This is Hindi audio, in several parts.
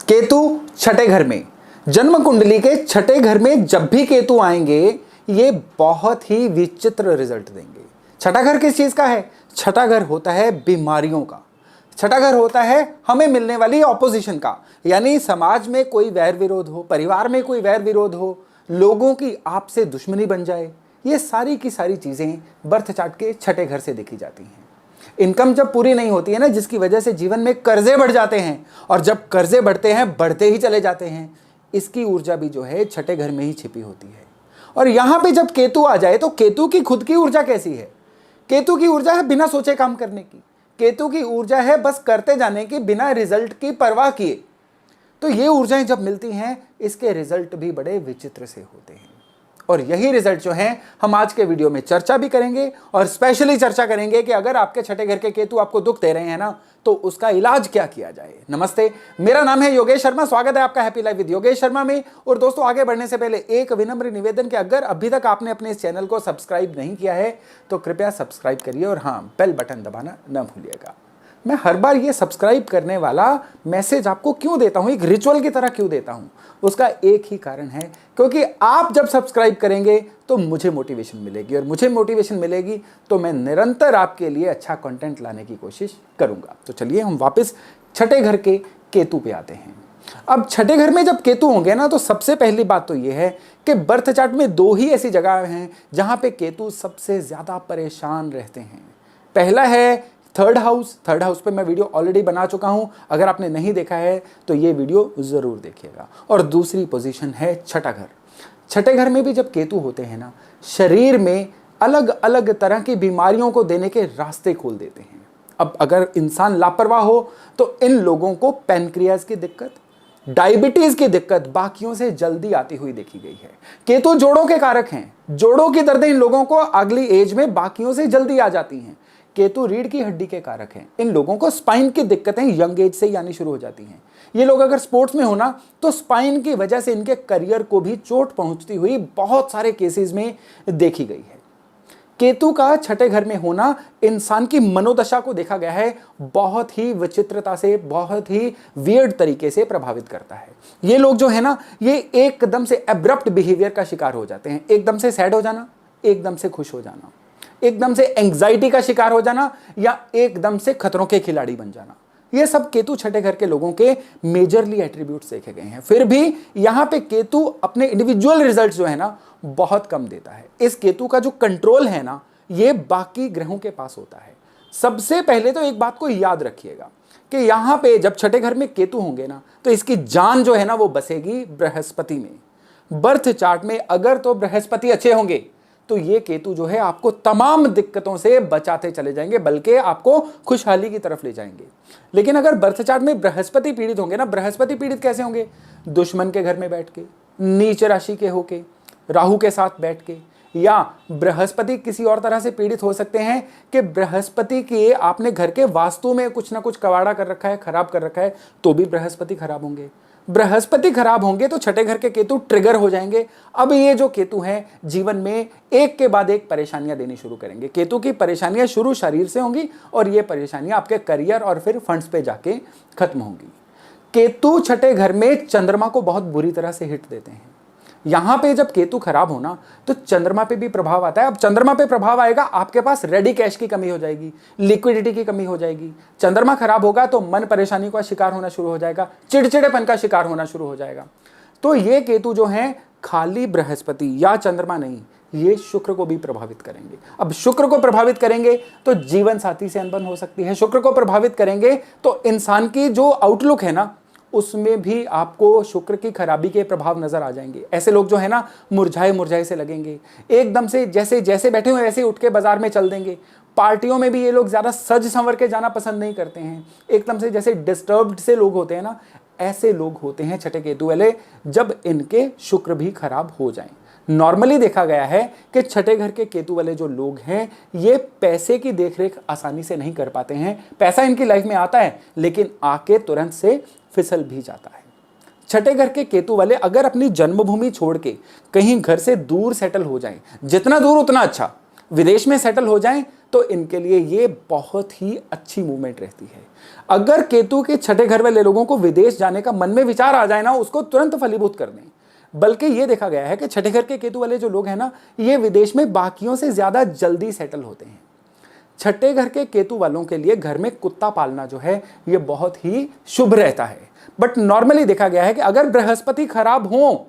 केतु छठे घर में, जन्म कुंडली के छठे घर में जब भी केतु आएंगे ये बहुत ही विचित्र रिजल्ट देंगे। छठा घर किस चीज का है? छठा घर होता है बीमारियों का। छठा घर होता है हमें मिलने वाली ऑपोजिशन का, यानी समाज में कोई वैर विरोध हो, परिवार में कोई वैर विरोध हो, लोगों की आपसे दुश्मनी बन जाए। ये सारी की सारी चीजें बर्थ चार्ट के छठे घर से देखी जाती हैं। इनकम जब पूरी नहीं होती है ना, जिसकी वजह से जीवन में कर्जे बढ़ जाते हैं, और जब कर्जे बढ़ते हैं बढ़ते ही चले जाते हैं, इसकी ऊर्जा भी जो है छठे घर में ही छिपी होती है। और यहां पे जब केतु आ जाए तो केतु की खुद की ऊर्जा कैसी है? केतु की ऊर्जा है बिना सोचे काम करने की। केतु की ऊर्जा है बस करते जाने की, बिना रिजल्ट की परवाह किए। तो ये ऊर्जाएं जब मिलती हैं, इसके रिजल्ट भी बड़े विचित्र से होते हैं। और यही रिजल्ट जो हैं हम आज के वीडियो में चर्चा भी करेंगे, और स्पेशली चर्चा करेंगे कि अगर आपके छठे घर के केतु आपको दुख दे रहे हैं ना, तो उसका इलाज क्या किया जाए। नमस्ते, मेरा नाम है योगेश शर्मा, स्वागत है आपका happy life with Yogesh Sharma में। और दोस्तों, आगे बढ़ने से पहले एक विनम्र निवेदन कि अगर अभी तक आपने अपने इस चैनल को सब्सक्राइब नहीं किया है तो कृपया सब्सक्राइब करिए, और हाँ, बेल बटन दबाना न भूलिएगा। मैं हर बार ये सब्सक्राइब करने वाला मैसेज आपको क्यों देता हूं, एक रिचुअल की तरह क्यों देता हूं? उसका एक ही कारण है, क्योंकि आप जब सब्सक्राइब करेंगे तो मुझे मोटिवेशन मिलेगी, और मुझे मोटिवेशन मिलेगी तो मैं निरंतर आपके लिए अच्छा कंटेंट लाने की कोशिश करूंगा। तो चलिए हम वापस छठे घर के केतु पे आते हैं। अब छठे घर में जब केतु होंगे ना, तो सबसे पहली बात तो ये है कि बर्थ चार्ट में दो ही ऐसी जगह हैं जहां पे केतु सबसे ज्यादा परेशान रहते हैं। पहला है थर्ड हाउस पे मैं वीडियो ऑलरेडी बना चुका हूं, अगर आपने नहीं देखा है तो ये वीडियो जरूर देखिएगा। और दूसरी पोजीशन है छठा घर। छठे घर में भी जब केतु होते हैं ना, शरीर में अलग अलग तरह की बीमारियों को देने के रास्ते खोल देते हैं। अब अगर इंसान लापरवाह हो तो इन लोगों को पैनक्रियाज की दिक्कत, डायबिटीज की दिक्कत बाकियों से जल्दी आती हुई देखी गई है। केतु जोड़ों के कारक हैं, जोड़ों की दर्दें इन लोगों को अगली एज में बाकियों से जल्दी आ जाती हैं। केतु रीढ़ की हड्डी के कारक हैं, इन लोगों को स्पाइन की दिक्कतें यंग एज से ही आनी शुरू हो जाती हैं। ये लोग अगर स्पोर्ट्स में होना तो स्पाइन की वजह से इनके करियर को भी चोट पहुंचती हुई बहुत सारे केसेस में देखी गई है। केतु का छठे घर में होना इंसान की मनोदशा को देखा गया है बहुत ही विचित्रता से, बहुत ही वियर्ड तरीके से प्रभावित करता है। ये लोग जो है ना, ये एकदम से एब्रप्ट बिहेवियर का शिकार हो जाते हैं। एकदम से सैड हो जाना, एकदम से खुश हो जाना, एकदम से एंग्जाइटी का शिकार हो जाना, या एकदम से खतरों के खिलाड़ी बन जाना। ये सब केतु छठे घर के लोगों के मेजरली एट्रीब्यूट्स देखे गए हैं। फिर भी यहां पे केतु अपने इंडिविजुअल रिजल्ट जो है ना बहुत कम देता है। इस केतु का जो कंट्रोल है ना, ये बाकी ग्रहों के पास होता है। सबसे पहले तो एक बात को याद रखिएगा कि यहां पे जब छठे घर में केतु होंगे ना, तो इसकी जान जो है ना वो बसेगी बृहस्पति में। बर्थ चार्ट में अगर तो बृहस्पति अच्छे होंगे तो ये केतु जो है आपको तमाम दिक्कतों से बचाते चले जाएंगे, बल्कि आपको खुशहाली की तरफ ले जाएंगे। लेकिन अगर बर्थ चार्ट में बृहस्पति पीड़ित होंगे ना, बृहस्पति पीड़ित कैसे होंगे? दुश्मन के घर में बैठ के, नीच राशि के होके, राहु के साथ बैठ के, या बृहस्पति किसी और तरह से पीड़ित हो सकते हैं कि बृहस्पति के आपने घर के वास्तु में कुछ ना कुछ कवाड़ा कर रखा है, खराब कर रखा है, तो भी बृहस्पति खराब होंगे। बृहस्पति खराब होंगे तो छठे घर के केतु ट्रिगर हो जाएंगे। अब ये जो केतु हैं जीवन में एक के बाद एक परेशानियां देनी शुरू करेंगे। केतु की परेशानियां शुरू शरीर से होंगी, और ये परेशानियां आपके करियर और फिर फंड्स पे जाके खत्म होंगी। केतु छठे घर में चंद्रमा को बहुत बुरी तरह से हिट देते हैं। यहां पे जब केतु खराब होना तो चंद्रमा पे भी प्रभाव आता है। अब चंद्रमा पे प्रभाव आएगा, आपके पास रेडी कैश की कमी हो जाएगी, लिक्विडिटी की कमी हो जाएगी। चंद्रमा खराब होगा तो मन परेशानी का शिकार होना शुरू हो जाएगा, चिड़चिड़ेपन का शिकार होना शुरू हो जाएगा। तो ये केतु जो हैं खाली बृहस्पति या चंद्रमा नहीं, ये शुक्र को भी प्रभावित करेंगे। अब शुक्र को प्रभावित करेंगे तो जीवन साथी से अनबन हो सकती है। शुक्र को प्रभावित करेंगे तो इंसान की जो आउटलुक है ना, उसमें भी आपको शुक्र की खराबी के प्रभाव नजर आ जाएंगे। ऐसे लोग जो है ना मुरझाए मुरझाए से लगेंगे, एकदम से जैसे जैसे बैठे हुए ऐसे उठ के बाजार में चल देंगे। पार्टियों में भी ये लोग ज्यादा सज संवर के जाना पसंद नहीं करते हैं। एकदम से जैसे डिस्टर्ब्ड से लोग होते हैं ना, ऐसे लोग होते हैं छठे केतु वाले, जब इनके शुक्र भी खराब हो जाएं। नॉर्मली देखा गया है कि छठे घर के केतु वाले जो लोग हैं, ये पैसे की देखरेख आसानी से नहीं कर पाते हैं। पैसा इनकी लाइफ में आता है, लेकिन आके तुरंत से फिसल भी जाता है। छठे घर के केतु वाले अगर अपनी जन्मभूमि छोड़ के कहीं घर से दूर सेटल हो जाएं, जितना दूर उतना अच्छा, विदेश में सेटल हो जाएं, तो इनके लिए ये बहुत ही अच्छी मूवमेंट रहती है। अगर केतु के छठे घर वाले लोगों को विदेश जाने का मन में विचार आ जाए ना, उसको तुरंत फलीभूत कर दें। बल्कि ये देखा गया है कि छठे घर के केतु वाले जो लोग हैं ना, ये विदेश में बाकियों से ज्यादा जल्दी सेटल होते हैं। छठे घर के केतु वालों के लिए घर में कुत्ता पालना जो है ये बहुत ही शुभ रहता है। बट नॉर्मली देखा गया है कि अगर बृहस्पति खराब हो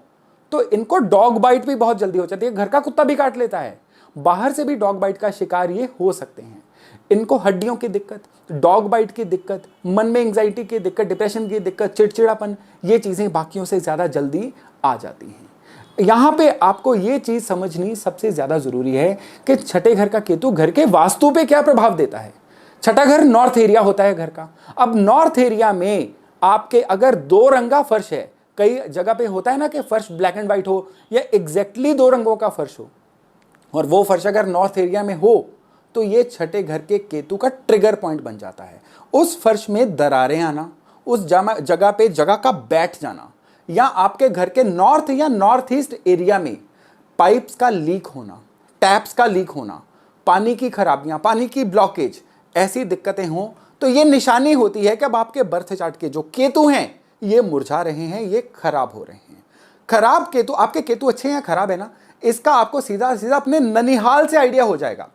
तो इनको डॉग बाइट भी बहुत जल्दी हो जाती है, घर का कुत्ता भी काट लेता है, बाहर से भी डॉग बाइट का शिकार ये हो सकते हैं। इनको हड्डियों की दिक्कत, डॉग बाइट की दिक्कत, मन में एंग्जाइटी की दिक्कत, डिप्रेशन की दिक्कत, चिड़चिड़ापन, ये चीजें बाकियों से ज्यादा जल्दी आ जाती हैं। यहां पे आपको ये चीज समझनी सबसे ज्यादा जरूरी है कि छठे घर का केतु घर के वास्तु पे क्या प्रभाव देता है। छठा घर नॉर्थ एरिया होता है घर का। अब नॉर्थ एरिया में आपके अगर दो रंगा फर्श है, कई जगह पे होता है ना कि फर्श ब्लैक एंड व्हाइट हो या एग्जैक्टली दो रंगों का फर्श हो, और वो फर्श अगर नॉर्थ एरिया में हो तो ये छठे घर के केतु का ट्रिगर पॉइंट बन जाता है। उस फर्श में दरारें आना, उस जगह पे जगह का बैठ जाना, या आपके घर के नॉर्थ या नॉर्थ ईस्ट एरिया में पाइप्स का लीक होना, टैप्स का लीक होना, पानी की खराबियां, पानी की ब्लॉकेज, ऐसी दिक्कतें हों तो ये निशानी होती है कि अब आपके बर्थ चार्ट के जो केतु हैं ये मुरझा रहे हैं, ये खराब हो रहे हैं। खराब केतु, आपके केतु अच्छे हैं या खराब है ना, इसका आपको सीधा सीधा अपने ननिहाल से आइडिया हो जाएगा।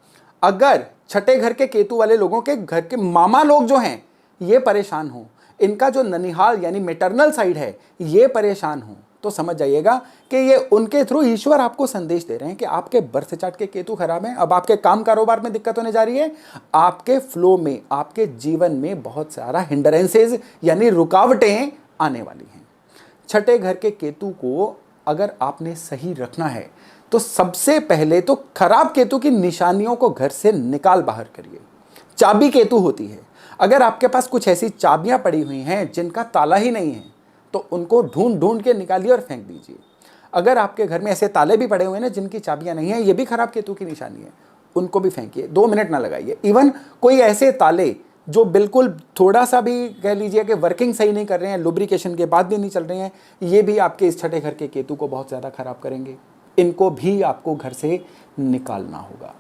अगर छठे घर के केतु वाले लोगों के घर के मामा लोग जो हैं ये परेशान हो, इनका जो ननिहाल यानी मेटरनल साइड है ये परेशान हो, तो समझ जाइएगा कि ये उनके थ्रू ईश्वर आपको संदेश दे रहे हैं कि आपके बर्थ चार्ट के केतु खराब हैं। अब आपके काम कारोबार में दिक्कत होने जा रही है, आपके फ्लो में, आपके जीवन में बहुत सारा हिंडरेंसेज यानी रुकावटें आने वाली हैं। छठे घर के केतु को अगर आपने सही रखना है तो सबसे पहले तो खराब केतु की निशानियों को घर से निकाल बाहर करिए। चाबी केतु होती है, अगर आपके पास कुछ ऐसी चाबियां पड़ी हुई हैं जिनका ताला ही नहीं है तो उनको ढूंढ ढूंढ के निकालिए और फेंक दीजिए। अगर आपके घर में ऐसे ताले भी पड़े हुए हैं ना जिनकी चाबियां नहीं है, ये भी खराब केतु की निशानी है, उनको भी फेंकिए, 2 मिनट ना लगाइए। इवन कोई ऐसे ताले जो बिल्कुल थोड़ा सा भी कह लीजिए कि वर्किंग सही नहीं कर रहे हैं, लुब्रिकेशन के बाद भी नहीं चल रहे हैं, ये भी आपके इस छठे घर के केतु को बहुत ज़्यादा खराब करेंगे। इनको भी आपको घर से निकालना होगा।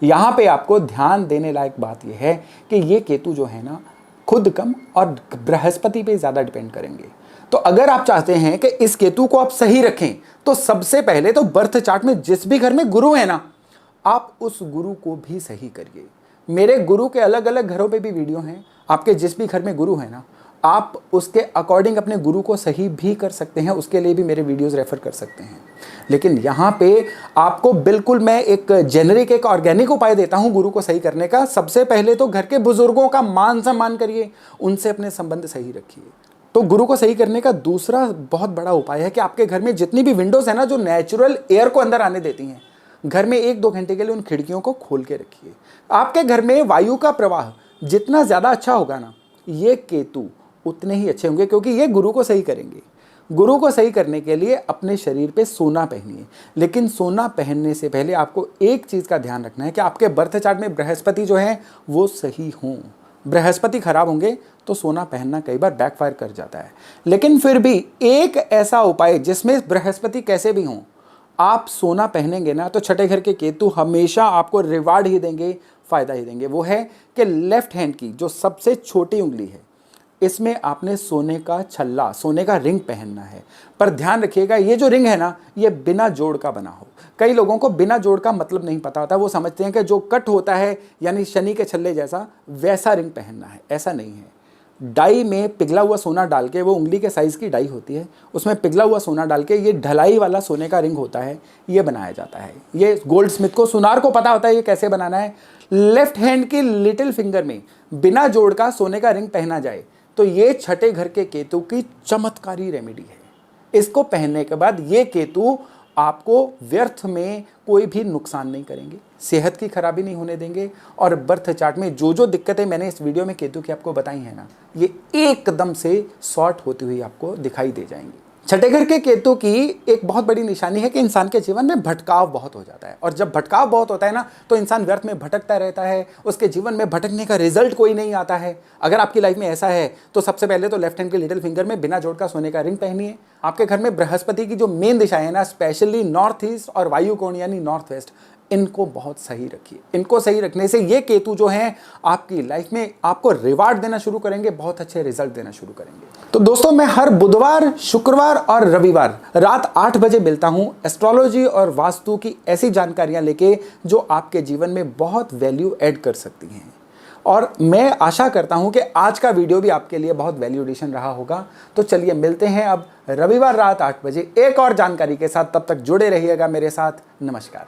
यहाँ पे आपको ध्यान देने लायक बात यह है कि ये केतु जो है ना खुद कम और बृहस्पति पे ज़्यादा डिपेंड करेंगे। तो अगर आप चाहते हैं कि इस केतु को आप सही रखें तो सबसे पहले तो बर्थ चार्ट में जिस भी घर में गुरु है ना, आप उस गुरु को भी सही करिए। मेरे गुरु के अलग अलग घरों पे भी वीडियो हैं, आपके जिस भी घर में गुरु है ना आप उसके अकॉर्डिंग अपने गुरु को सही भी कर सकते हैं, उसके लिए भी मेरे वीडियोस रेफर कर सकते हैं। लेकिन यहाँ पे आपको बिल्कुल मैं एक जेनरिक, एक ऑर्गेनिक उपाय देता हूँ गुरु को सही करने का। सबसे पहले तो घर के बुजुर्गों का मान सम्मान करिए, उनसे अपने संबंध सही रखिए। तो गुरु को सही करने का दूसरा बहुत बड़ा उपाय है कि आपके घर में जितनी भी विंडोज है ना जो नेचुरल एयर को अंदर आने देती हैं, घर में 1-2 घंटे के लिए उन खिड़कियों को खोल के रखिए। आपके घर में वायु का प्रवाह जितना ज़्यादा अच्छा होगा ना, ये केतु उतने ही अच्छे होंगे, क्योंकि ये गुरु को सही करेंगे। गुरु को सही करने के लिए अपने शरीर पे सोना पहनिए, लेकिन सोना पहनने से पहले आपको एक चीज़ का ध्यान रखना है कि आपके बर्थ चार्ट में बृहस्पति जो है वो सही हों। बृहस्पति खराब होंगे तो सोना पहनना कई बार बैकफायर कर जाता है। लेकिन फिर भी एक ऐसा उपाय जिसमें बृहस्पति कैसे भी हों, आप सोना पहनेंगे ना तो छठे घर के केतु हमेशा आपको रिवार्ड ही देंगे, फायदा ही देंगे। वो है कि लेफ्ट हैंड की जो सबसे छोटी उंगली है इसमें आपने सोने का छल्ला, सोने का रिंग पहनना है। पर ध्यान रखिएगा ये जो रिंग है ना ये बिना जोड़ का बना हो। कई लोगों को बिना जोड़ का मतलब नहीं पता होता, वो समझते हैं कि जो कट होता है यानी शनि के छल्ले जैसा वैसा रिंग पहनना है। ऐसा नहीं है। डाई में पिघला हुआ सोना डाल के, वो उंगली के साइज़ की डाई होती है, उसमें पिघला हुआ सोना डाल के ये ढलाई वाला सोने का रिंग होता है, ये बनाया जाता है। ये गोल्ड स्मिथ को, सुनार को पता होता है ये कैसे बनाना है। लेफ्ट हैंड की लिटिल फिंगर में बिना जोड़ का सोने का रिंग पहना जाए तो ये छठे घर के केतु की चमत्कारी रेमेडी है। इसको पहनने के बाद ये केतु आपको व्यर्थ में कोई भी नुकसान नहीं करेंगे, सेहत की खराबी नहीं होने देंगे, और बर्थ चार्ट में जो जो दिक्कतें मैंने इस वीडियो में केतु की आपको बताई हैं ना, ये एकदम से सॉर्ट होती हुई आपको दिखाई दे जाएंगी। छठे घर के केतु की एक बहुत बड़ी निशानी है कि इंसान के जीवन में भटकाव बहुत हो जाता है, और जब भटकाव बहुत होता है ना तो इंसान व्यर्थ में भटकता रहता है, उसके जीवन में भटकने का रिजल्ट कोई नहीं आता है। अगर आपकी लाइफ में ऐसा है तो सबसे पहले तो लेफ्ट हैंड के लिटिल फिंगर में बिना जोड़ का सोने का रिंग पहनिए। आपके घर में बृहस्पति की जो मेन दिशाएं है ना, स्पेशली नॉर्थ ईस्ट और वायु कोण यानी नॉर्थ वेस्ट, इनको बहुत सही रखिए। इनको सही रखने से ये केतु जो हैं आपकी लाइफ में आपको रिवार्ड देना शुरू करेंगे, बहुत अच्छे रिजल्ट देना शुरू करेंगे। तो दोस्तों, मैं हर बुधवार, शुक्रवार और रविवार रात 8 बजे मिलता हूं एस्ट्रोलॉजी और वास्तु की ऐसी जानकारियां लेके जो आपके जीवन में बहुत वैल्यू ऐड कर सकती हैं। और मैं आशा करता हूं कि आज का वीडियो भी आपके लिए बहुत वैल्यू एडिशन रहा होगा। तो चलिए मिलते हैं अब रविवार रात 8 बजे एक और जानकारी के साथ। तब तक जुड़े रहिएगा मेरे साथ। नमस्कार।